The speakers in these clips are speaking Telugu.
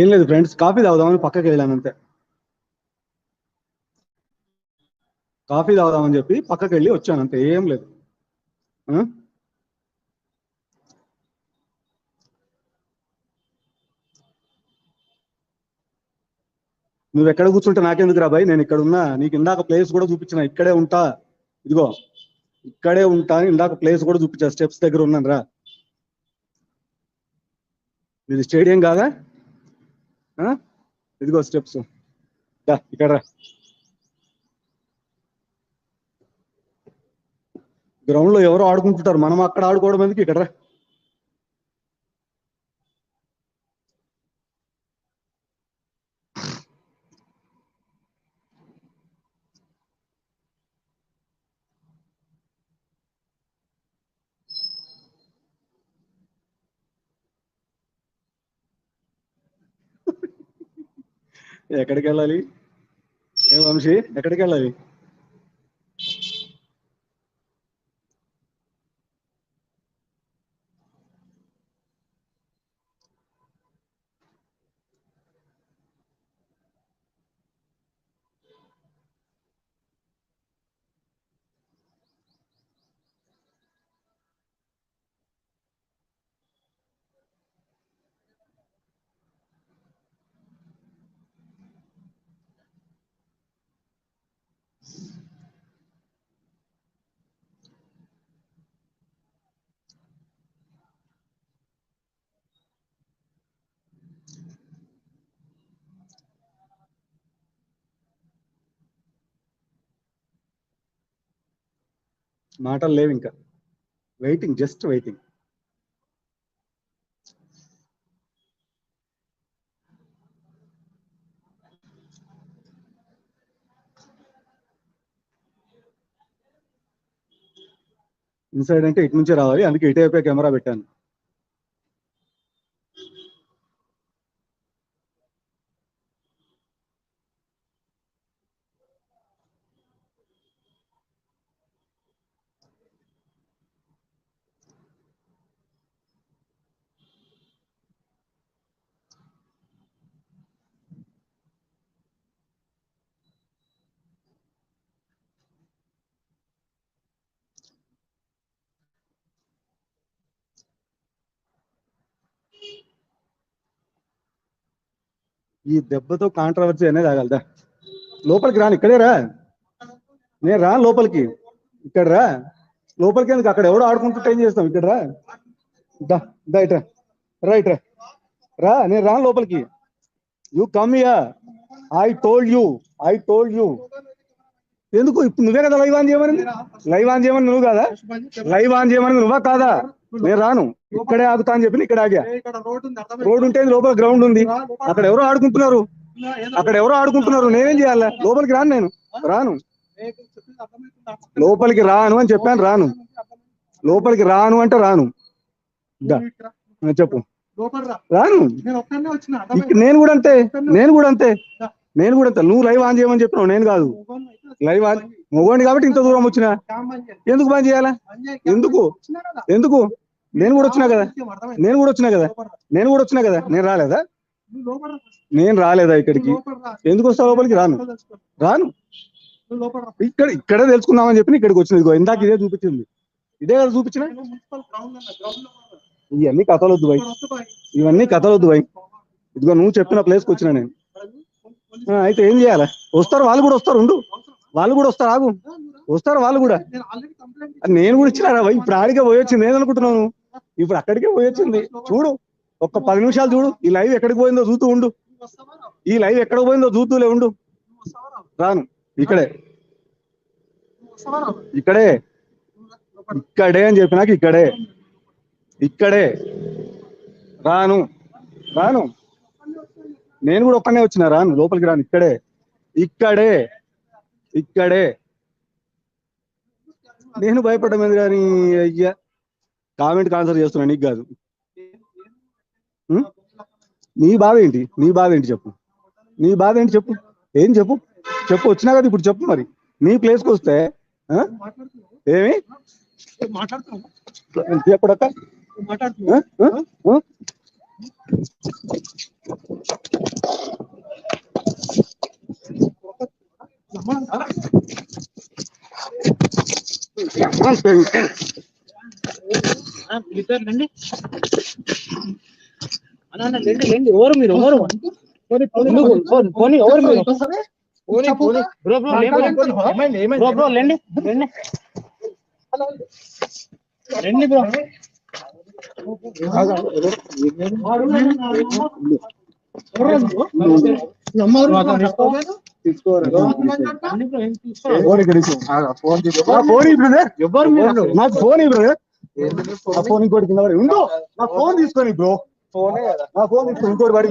ఏం లేదు ఫ్రెండ్స్, కాఫీ తాగుదామని పక్కకి వెళ్ళాను అంతే. కాఫీ తాగుదామని చెప్పి పక్కకి వెళ్ళి వచ్చాను అంతే, ఏం లేదు. ఆ? నువ్వు ఎక్కడ కూర్చుంటే నాకెందుకు రా బాయ్, నేను ఇక్కడ ఉన్నా. నీకు ఇందాక ప్లేస్ కూడా చూపించిన, ఇక్కడే ఉంటా. ఇదిగో ఇక్కడే ఉంటా అని ఇందాక ప్లేస్ కూడా చూపించా, స్టెప్స్ దగ్గర ఉన్నాను రా. ఇది స్టేడియం కాదా? ఆ? ఇదిగో స్టెప్స్, ఇక్కడ రా. గ్రౌండ్ లో ఎవరో ఆడుకుంటుంటారు, మనం అక్కడ ఆడుకోవడం ఎందుకు, ఇక్కడ రా. ఎక్కడికి వెళ్ళాలి? ఏ వంశీ, ఎక్కడికి వెళ్ళాలి? మాటలు లేవు ఇంకా, వెయిటింగ్, జస్ట్ వెయిటింగ్. ఇన్సైడ్ అంటే ఇటు నుంచే రావాలి, అందుకే ఇటువైపే కెమెరా పెట్టాను. ఈ దెబ్బతో కాంట్రవర్సీ అనేది ఆగలదా? లోపలికి రాను, ఇక్కడే రా. నేను రా లోపలికి, ఇక్కడ రా. లోపలికి ఎందుకు, అక్కడ ఎవడో ఆడుకుంటుంటే ఏం చేస్తాం, ఇక్కడ రా. దా దా ఇట్రా, రైట్ రా. రా, నేను రాను లోపలికి. You come here. I told you. ఎందుకు ఇప్పుడు నువ్వే కదా లైవ్ ఆన్ చేయమని? లైవ్ ఆన్ చేయమని నువ్వు కాదా? లైవ్ ఆన్ చేయమని నువ్వా కాదా? నేను రాను, ఇక్కడే ఆగుతా అని చెప్పి ఇక్కడ ఆగా. రోడ్ ఉంటే లోపల గ్రౌండ్ ఉంది, అక్కడ ఎవరో ఆడుకుంటున్నారు. నేనేం చేయాలా? లోపలికి రాను, నేను రాను. లోపలికి రాను అని చెప్పాను, రాను. లోపలికి రాను అంటే రాను. చెప్పు. రాను. నేను కూడా అంతే. నువ్వు లైవ్ ఆన్ చేయమని చెప్పినావు, నేను కాదు. లైవ్ ఆన్ మొగోండి కాబట్టి ఇంత దూరం వచ్చినా. ఎందుకు బంద్ చేయాలా? ఎందుకు నేను కూడా వచ్చినా కదా. నేను రాలేదా ఇక్కడికి? ఎందుకు వస్తా లోపలికి? రాను. ఇక్కడే తెలుసుకుందామని చెప్పి ఇక్కడికి వచ్చింది. ఇదిగో ఇందాక ఇదే చూపించింది, ఇదే కదా చూపించిన. ఇవన్నీ కథలొద్దు భయ్, ఇదిగో నువ్వు చెప్పిన ప్లేస్కి వచ్చినా నేను. అయితే ఏం చేయాలా? వస్తారు, వాళ్ళు కూడా వస్తారు, ఉండు. ఆగు. వస్తారు వాళ్ళు కూడా. నేను కూడా ఇచ్చినారా భయ్? ఇప్పుడు ఆడికే పోయొచ్చింది, ఏదనుకుంటున్నాను? ఇప్పుడు అక్కడికే పోయొచ్చింది. చూడు, ఒక్క 10 నిమిషాలు చూడు, ఈ లైవ్ ఎక్కడికి పోయిందో చూస్తూ ఉండు. ఉండు. రాను, ఇక్కడే అని చెప్పినాక ఇక్కడే రాను. నేను కూడా ఒక్కనే వచ్చినా, రాను, లోపలికి రాను. ఇక్కడే నేను భయపడ్డమేది కానీ, అయ్యా కామెంట్ ఆన్సర్ చేస్తున్నా, నీకు కాదు. నీ బాధ ఏంటి? చెప్పు. ఏం చెప్పు. వచ్చినా కదా ఇప్పుడు, చెప్పు మరి. నీ ప్లేస్కి వస్తే ఏమి ఎప్పుడక్క లేండి ఎవరు మీరు ఎవరు పోనీ ఎవరు మీరు బ్రో బ్రో బ్రో బ్రో లేండి రండి బ్రో నాకు ఫోన్ బ్రదర్, నా ఫోన్ ఇంకోటి కింద పడి ఉండు, నా ఫోన్ తీసుకొని బ్రో, నా ఫోన్ తీసుకొని ఇంకోటి పడి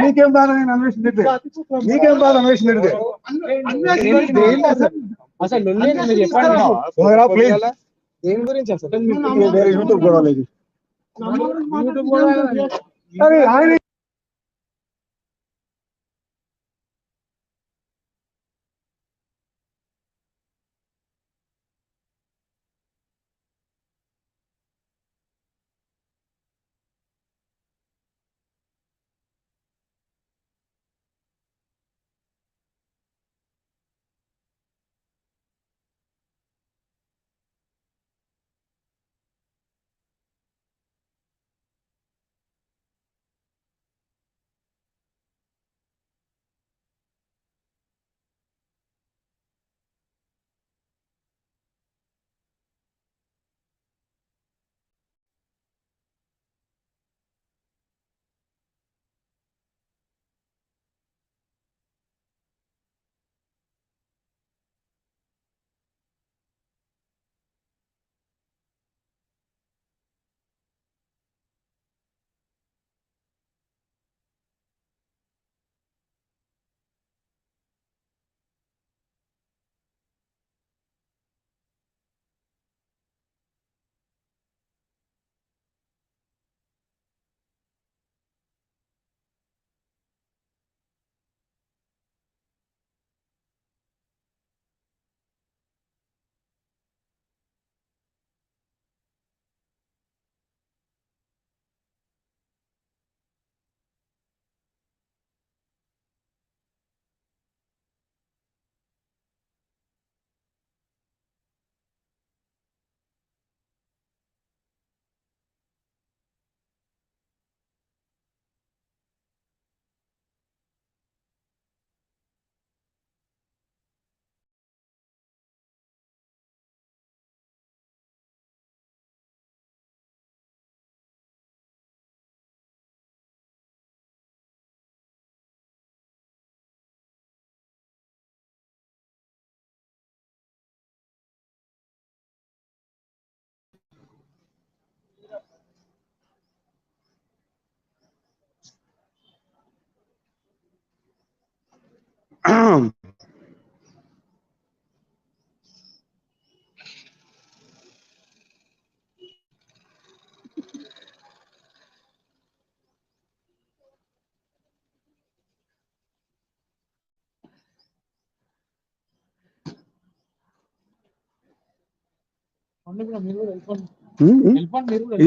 నీకేం బాధ? నేను అన్వేషణ నీకేం బాధ? అన్వేషణ ప్లీజ్ దేని గురించి అసలు యూట్యూబ్ గొడవలు ఇది. ఆయన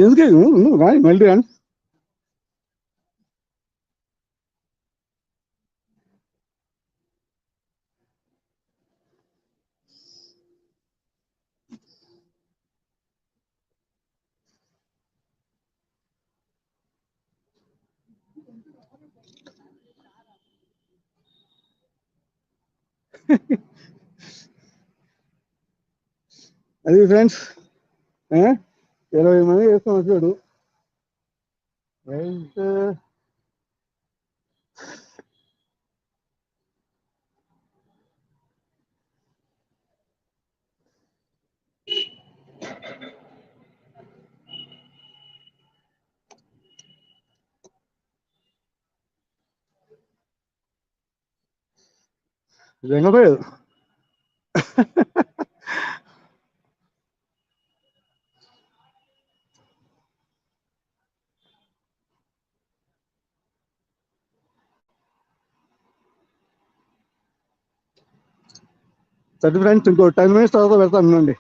ఎందుకు మళ్ళీ రాను. అది ఫ్రెండ్స్ 20 మంది వేసుకొని వచ్చాడు. వెంగపోయాడు. సరే ఫ్రెండ్స్, ఇంకో 10 minutes తర్వాత పెడతాను అండి.